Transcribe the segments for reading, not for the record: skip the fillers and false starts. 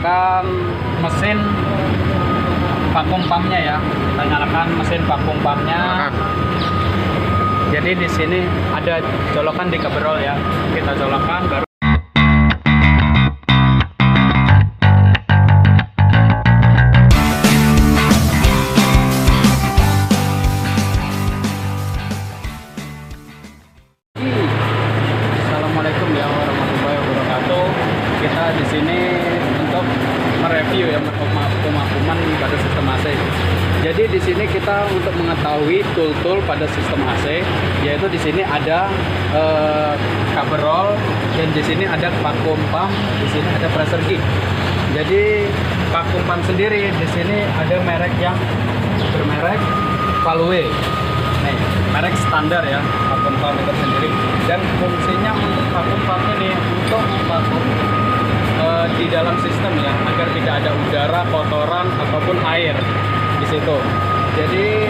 Kan mesin vakum pumpnya ya, kita nyalakan mesin vakum pumpnya. Jadi di sini ada colokan di coverall ya, kita colokan baru. Assalamualaikum ya warahmatullahi wabarakatuh. Kita di sini untuk mereview ya pemakuman pada sistem AC. Jadi di sini kita untuk mengetahui tool-tool pada sistem AC, yaitu di sini ada coverall dan di sini ada vacuum pump, di sini ada pressure gauge. Jadi vacuum pump sendiri di sini ada merek yang bermerek Value. Nih, merek standar ya, vacuum pump itu sendiri. Dan fungsinya untuk vacuum pump ini untuk vacuum di dalam sistem ya, agar tidak ada udara, kotoran ataupun air di situ. Jadi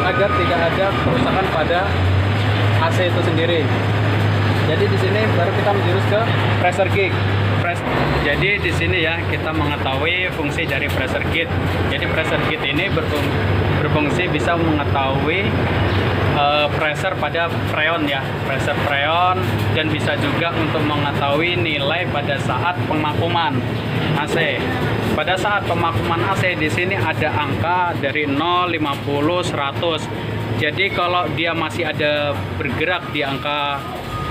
agar tidak ada kerusakan pada AC itu sendiri. Jadi di sini baru kita menjurus ke pressure gauge. Jadi di sini ya kita mengetahui fungsi dari pressure gauge. Jadi pressure gauge ini berfungsi bisa mengetahui pressure pada freon ya, pressure freon, dan bisa juga untuk mengetahui nilai pada saat pemakuman AC. Pada saat pemakuman AC di sini ada angka dari 0, 50, 100. Jadi kalau dia masih ada bergerak di angka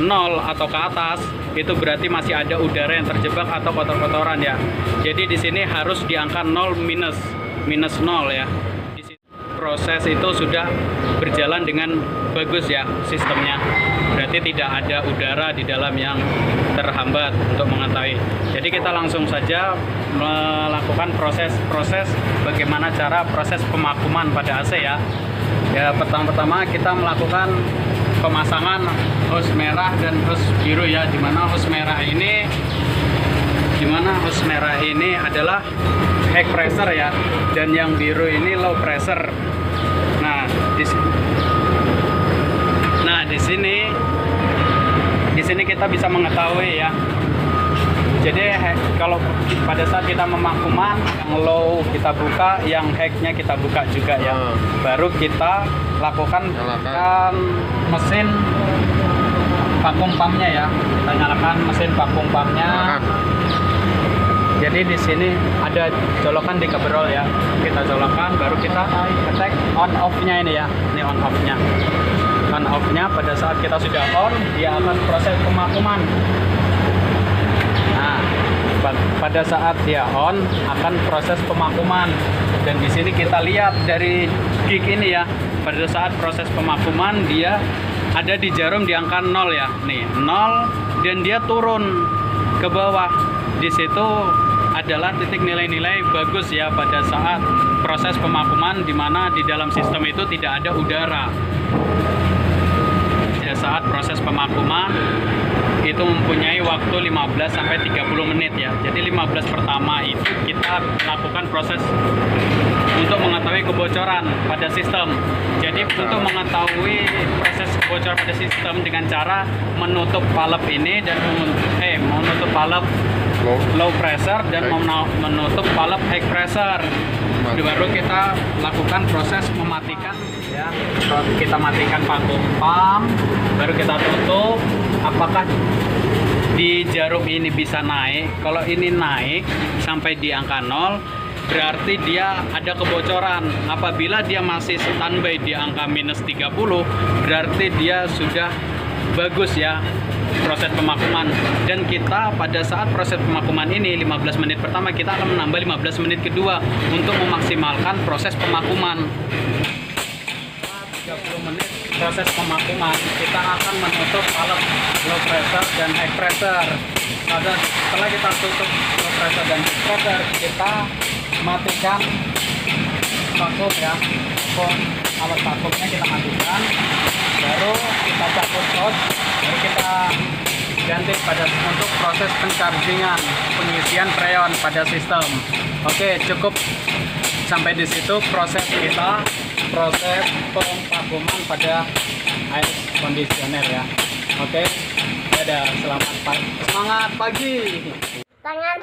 0 atau ke atas, itu berarti masih ada udara yang terjebak atau kotor-kotoran ya. Jadi di sini harus di angka 0 minus 0 ya. Proses itu sudah berjalan dengan bagus ya sistemnya. Berarti tidak ada udara di dalam yang terhambat untuk mengetahui. Jadi kita langsung saja melakukan proses bagaimana cara proses pemakuman pada AC ya. Ya pertama-tama kita melakukan pemasangan hose merah dan hose biru ya, dimana hose merah ini adalah high pressure ya, dan yang biru ini low pressure. Nah di sini kita bisa mengetahui ya. Jadi kalau pada saat kita pemakuman, yang low kita buka, yang high-nya kita buka juga ya. Baru kita lakukan mesin vakum pumpnya ya. Kita nyalakan mesin vakum pumpnya. Jadi di sini ada colokan di coverall ya. Kita colokan, baru kita ketik on off-nya ini ya. Ini on off-nya. On off-nya pada saat kita sudah on, dia akan proses pemakuman. Nah, pada saat dia on akan proses pemakuman. Dan di sini kita lihat dari gig ini ya. Pada saat proses pemakuman dia ada di jarum di angka 0 ya. Nih, 0 dan dia turun ke bawah. Di situ adalah titik nilai-nilai bagus ya pada saat proses pemakuman, di mana di dalam sistem itu tidak ada udara. Pada saat proses pemakuman itu mempunyai waktu 15 sampai 30 menit ya. Jadi 15 pertama itu kita lakukan proses untuk mengetahui kebocoran pada sistem. Jadi untuk mengetahui proses kebocoran pada sistem dengan cara menutup valve ini dan menutup valve low pressure dan menutup valve high pressure. Baru kita lakukan proses mematikan ya. Kita matikan vacuum pump, baru kita tutup. Apakah di jarum ini bisa naik? Kalau ini naik sampai di angka 0, berarti dia ada kebocoran. Apabila dia masih standby di angka minus 30, berarti dia sudah bagus ya proses pemakuman. Dan kita pada saat proses pemakuman ini 15 menit pertama, kita akan menambah 15 menit kedua untuk memaksimalkan proses pemakuman. 30 menit proses pemakuman, kita akan menutup valve low pressure dan high pressure. Setelah kita tutup low pressure dan high pressure, kita matikan vakum ya. Alat vakumnya kita matikan, baru kita cabut hose, baru kita ganti untuk proses penchargingan, pengisian freon pada sistem. Oke, cukup sampai di situ proses pemakuman pada air conditioner ya. Oke, dadah, selamat pagi, semangat pagi. Tangan